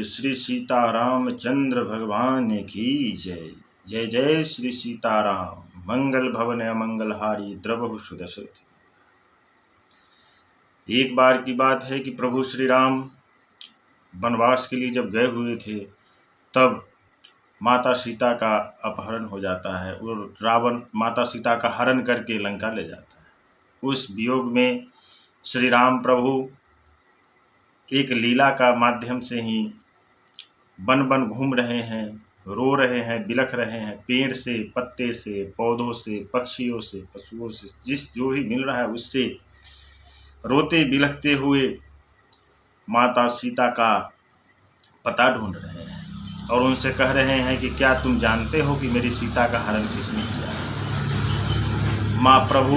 श्री सीतारामचंद्र भगवान की जय। जय जय श्री सीताराम। मंगल भवन अमंगलहारी द्रवहु सुदशरथ। एक बार की बात है कि प्रभु श्री राम वनवास के लिए जब गए हुए थे तब माता सीता का अपहरण हो जाता है और रावण माता सीता का हरण करके लंका ले जाता है। उस वियोग में श्री राम प्रभु एक लीला का माध्यम से ही वन वन घूम रहे हैं, रो रहे हैं, बिलख रहे हैं। पेड़ से, पत्ते से, पौधों से, पक्षियों से, पशुओं से, जिस जो भी मिल रहा है उससे रोते बिलखते हुए माता सीता का पता ढूंढ रहे हैं और उनसे कह रहे हैं कि क्या तुम जानते हो कि मेरी सीता का हरण किसने किया। माँ प्रभु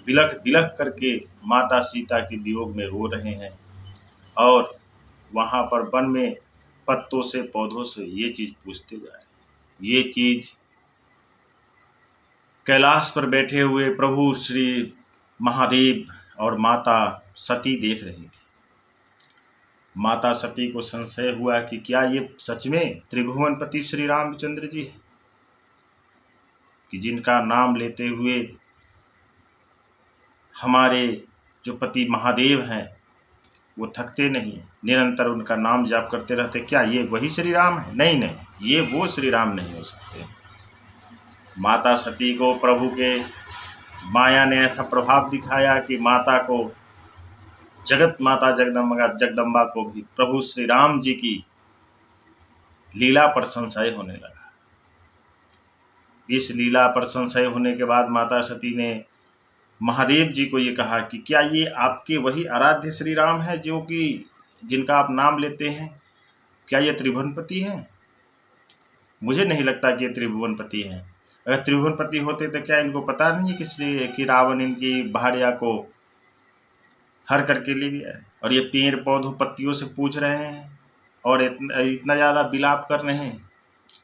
बिलख बिलख करके माता सीता के वियोग में रो रहे हैं और वहाँ पर वन में पत्तों से, पौधों से ये चीज पूछते जा रहे। ये चीज कैलाश पर बैठे हुए प्रभु श्री महादेव और माता सती देख रही थी। माता सती को संशय हुआ कि क्या ये सच में त्रिभुवनपति श्री रामचंद्र जी हैं, कि जिनका नाम लेते हुए हमारे जो पति महादेव हैं वो थकते नहीं, निरंतर उनका नाम जाप करते रहते। क्या ये वही श्री राम है? नहीं नहीं, ये वो श्री राम नहीं हो सकते। माता सती को प्रभु के माया ने ऐसा प्रभाव दिखाया कि माता को, जगत माता जगदम्बा को भी प्रभु श्री राम जी की लीला पर संशय होने लगा। इस लीला पर संशय होने के बाद माता सती ने महादेव जी को ये कहा कि क्या ये आपके वही आराध्य श्री राम है जो कि जिनका आप नाम लेते हैं? क्या ये त्रिभुवनपति हैं? मुझे नहीं लगता कि ये त्रिभुवनपति हैं। अगर त्रिभुवनपति होते तो क्या इनको पता नहीं है कि रावण इनकी भार्या को हर करके ले गया है और ये पेड़ पौधों पत्तियों से पूछ रहे हैं और इतना ज़्यादा विलाप कर रहे हैं?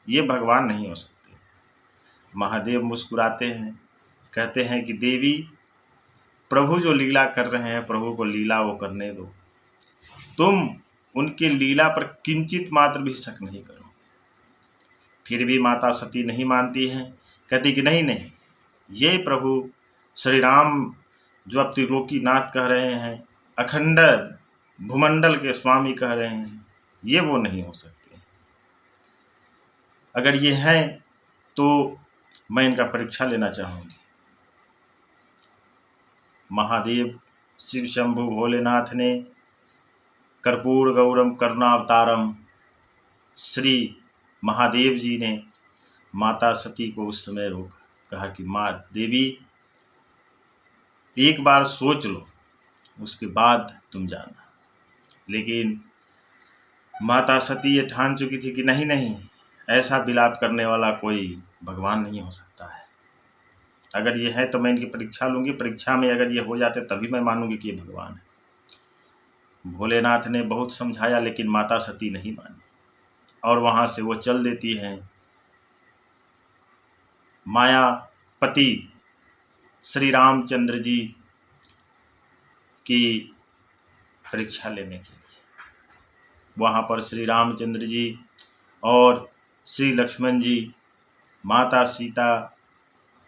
ये भगवान नहीं हो सकते। महादेव मुस्कुराते हैं, कहते हैं कि देवी, प्रभु जो लीला कर रहे हैं, प्रभु को लीला वो करने दो, तुम उनके लीला पर किंचित मात्र भी शक नहीं करो। फिर भी माता सती नहीं मानती हैं, कहती कि नहीं नहीं, ये प्रभु श्री राम जो अब त्रिलोकी नाथ कह रहे हैं, अखंड भूमंडल के स्वामी कह रहे हैं, ये वो नहीं हो सकते। अगर ये हैं तो मैं इनका परीक्षा लेना चाहूँगी। महादेव शिव शंभु भोलेनाथ ने कर्पूर गौरम करुणावतारम श्री महादेव जी ने माता सती को उस समय रोक कहा कि माँ देवी, एक बार सोच लो, उसके बाद तुम जाना। लेकिन माता सती ये ठान चुकी थी कि नहीं नहीं, ऐसा विलाप करने वाला कोई भगवान नहीं हो सकता है। अगर ये है तो मैं इनकी परीक्षा लूँगी, परीक्षा में अगर ये हो जाते तभी मैं मानूंगी कि ये भगवान है। भोलेनाथ ने बहुत समझाया लेकिन माता सती नहीं मानी और वहाँ से वो चल देती हैं मायापति श्री रामचंद्र जी की परीक्षा लेने के लिए। वहाँ पर श्री रामचंद्र जी और श्री लक्ष्मण जी माता सीता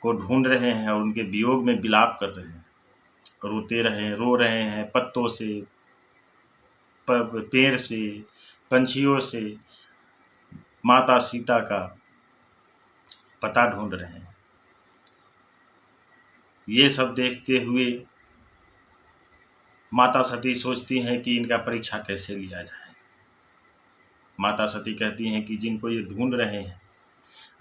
को ढूंढ रहे हैं और उनके वियोग में विलाप कर रहे हैं, रो रहे हैं। पत्तों से, पेड़ से, पंछियों से माता सीता का पता ढूंढ रहे हैं। ये सब देखते हुए माता सती सोचती हैं कि इनका परीक्षा कैसे लिया जाए। माता सती कहती हैं कि जिनको ये ढूंढ रहे हैं,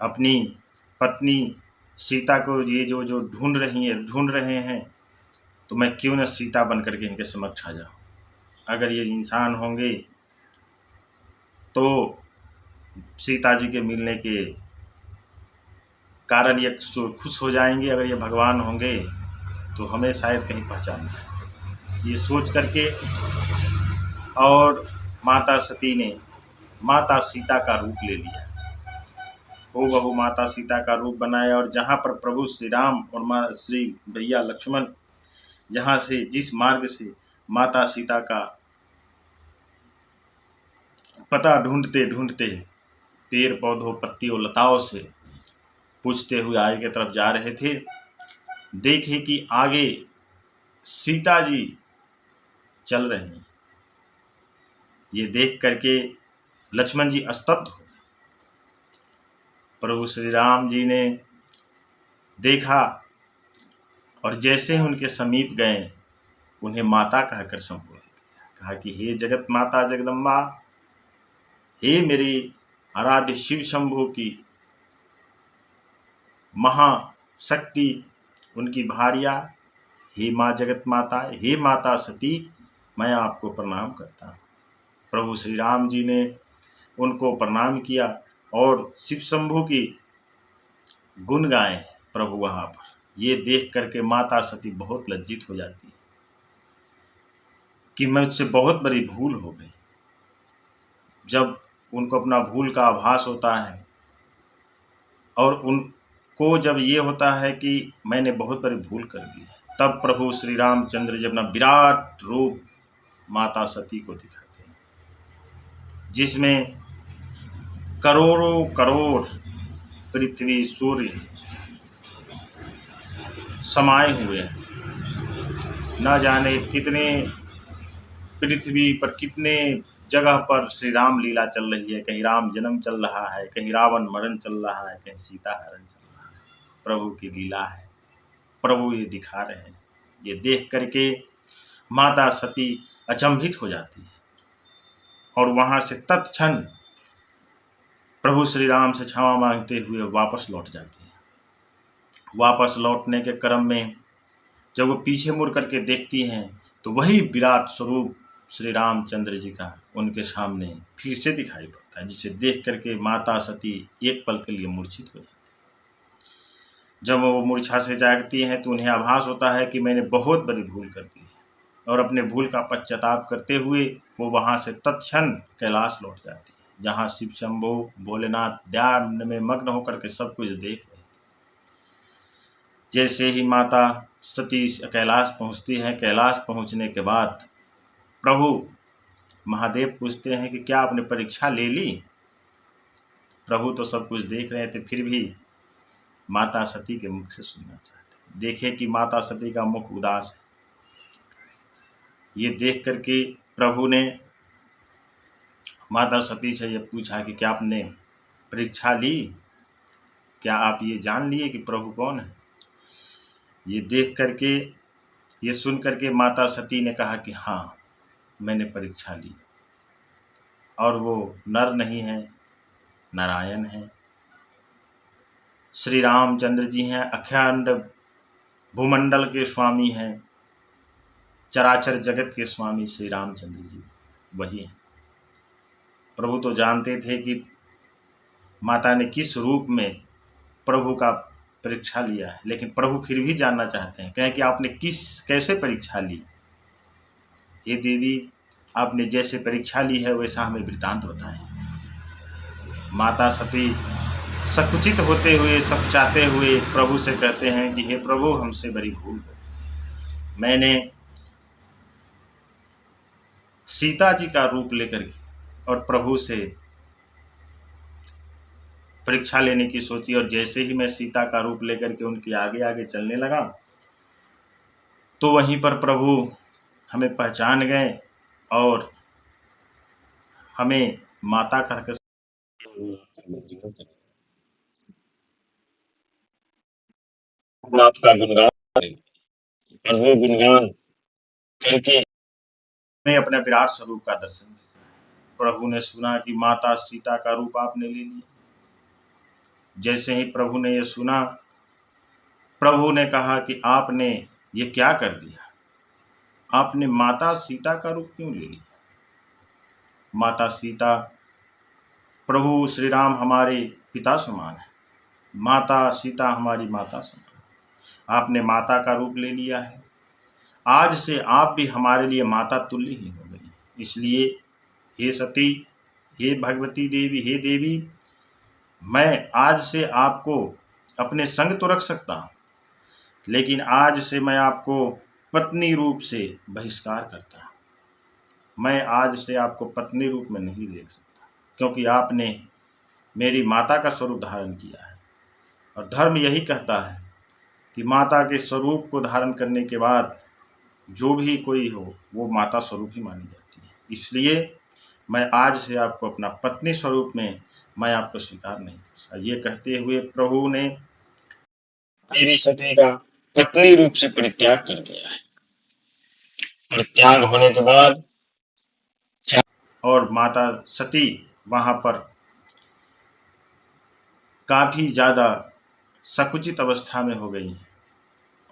अपनी पत्नी सीता को ये जो ढूंढ रहे हैं, तो मैं क्यों न सीता बन करके इनके समक्ष आ जाऊँ। अगर ये इंसान होंगे तो सीता जी के मिलने के कारण ये खुश हो जाएंगे, अगर ये भगवान होंगे तो हमें शायद कहीं पहचान जाए। ये सोच करके और माता सती ने माता सीता का रूप ले लिया, बहु माता सीता का रूप बनाया और जहाँ पर प्रभु श्री राम और माँ श्री भैया लक्ष्मण जहाँ से जिस मार्ग से माता सीता का पता ढूंढते ढूंढते पेड़ पौधों पत्तियों लताओं से पूछते हुए आगे की तरफ जा रहे थे। देखे कि आगे सीता जी चल रहे हैं। ये देख करके लक्ष्मण जी स्तब्ध हो गए। प्रभु श्री राम जी ने देखा और जैसे ही उनके समीप गए उन्हें माता कहकर संबोधित किया। कहा कि हे जगत माता जगदम्बा, हे मेरी आराध्य शिव शंभु की महाशक्ति, उनकी भार्या, हे माँ जगत माता, हे माता सती, मैं आपको प्रणाम करता हूँ। प्रभु श्री राम जी ने उनको प्रणाम किया और शिव शंभु की गुण गाए प्रभु वहाँ पर। ये देख करके माता सती बहुत लज्जित हो जाती है कि मुझसे बहुत बड़ी भूल हो गई। जब उनको अपना भूल का आभास होता है और उनको जब ये होता है कि मैंने बहुत बड़ी भूल कर दी है, तब प्रभु श्री रामचंद्र जब अपना विराट रूप माता सती को दिखाते हैं, जिसमें करोड़ों करोड़ पृथ्वी सूर्य समाये हुए हैं। न जाने कितने पृथ्वी पर कितने जगह पर श्री राम लीला चल रही है। कहीं राम जन्म चल रहा है, कहीं रावण मरण चल रहा है, कहीं सीता हरण चल रहा है। प्रभु की लीला है, प्रभु ये दिखा रहे हैं। ये देख करके माता सती अचंभित हो जाती है और वहाँ से तत्क्षण प्रभु श्री राम से क्षमा मांगते हुए वापस लौट जाती है। वापस लौटने के क्रम में जब वो पीछे मुड़ करके देखती हैं तो वही विराट स्वरूप श्री रामचंद्र जी का उनके सामने फिर से दिखाई पड़ता है, जिसे देख करके माता सती एक पल के लिए मूर्छित हो जाती है। जब वो मूर्छा से जागती हैं तो उन्हें आभास होता है कि मैंने बहुत बड़ी भूल कर दी है, और अपने भूल का पश्चाताप करते हुए वो वहाँ से तत्क्षण कैलाश लौट जाती है, जहाँ शिव शंभु भोलेनाथ ध्यान में मग्न होकर के सब कुछ देख रहे थे। जैसे ही माता सती कैलाश पहुँचती हैं, कैलाश पहुँचने के बाद प्रभु महादेव पूछते हैं कि क्या आपने परीक्षा ले ली। प्रभु तो सब कुछ देख रहे थे, फिर भी माता सती के मुख से सुनना चाहते। देखे कि माता सती का मुख उदास है। ये देख करके प्रभु ने माता सती से ये पूछा कि क्या आपने परीक्षा ली, क्या आप ये जान लिए कि प्रभु कौन है। ये देख करके, ये सुन करके माता सती ने कहा कि हाँ, मैंने परीक्षा ली, और वो नर नहीं है, नारायण है, श्री रामचंद्र जी हैं। अखंड भूमंडल के स्वामी हैं, चराचर जगत के स्वामी श्री रामचंद्र जी वही हैं। प्रभु तो जानते थे कि माता ने किस रूप में प्रभु का परीक्षा लिया है, लेकिन प्रभु फिर भी जानना चाहते हैं। कहें कि आपने कैसे परीक्षा ली। हे देवी, आपने जैसे परीक्षा ली है वैसा हमें वृत्तांत बताएं। माता सती सकुचित होते हुए, सकुचाते हुए प्रभु से कहते हैं कि हे प्रभु, हमसे बड़ी भूल हो। मैंने सीता जी का रूप लेकर के और प्रभु से परीक्षा लेने की सोची, और जैसे ही मैं सीता का रूप लेकर के उनके आगे आगे चलने लगा तो वहीं पर प्रभु हमें पहचान गए और हमें माता कहकर आपका गुणगान, प्रभु गुणगान करके हमें अपने विराट स्वरूप का दर्शन दिया। प्रभु ने सुना कि माता सीता का रूप आपने ले लिया। जैसे ही प्रभु ने ये सुना, प्रभु ने कहा कि आपने ये क्या कर दिया, आपने माता सीता का रूप क्यों ले लिया। माता सीता, प्रभु श्री राम हमारे पिता समान है, माता सीता हमारी माता समान, आपने माता का रूप ले लिया है। आज से आप भी हमारे लिए माता तुल्य ही हो गई। इसलिए हे सती, हे भगवती देवी, हे देवी, मैं आज से आपको अपने संग तो रख सकता हूँ, लेकिन आज से मैं आपको पत्नी रूप से बहिष्कार करता हूँ। मैं आज से आपको पत्नी रूप में नहीं देख सकता। क्योंकि आपने मेरी माता का स्वरूप धारण किया है। और धर्म यही कहता है कि माता के स्वरूप को धारण करने के बाद जो भी कोई हो वो माता स्वरूप ही मानी जाती है। इसलिए मैं आज से आपको अपना पत्नी स्वरूप में मैं आपको स्वीकार नहीं कर सकता। ये कहते हुए प्रभु ने देवी सती का पत्नी रूप से परित्याग कर दिया है। परित्याग होने के बाद और माता सती वहां पर काफी ज्यादा संकुचित अवस्था में हो गई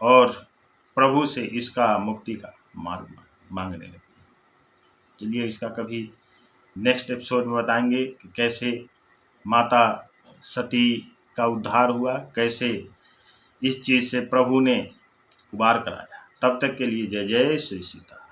और प्रभु से इसका मुक्ति का मार्ग मांगने लगी। चलिए इसका कभी नेक्स्ट एपिसोड में बताएंगे कि कैसे माता सती का उद्धार हुआ, कैसे इस चीज़ से प्रभु ने उबार कराया। तब तक के लिए जय जय श्री सीता।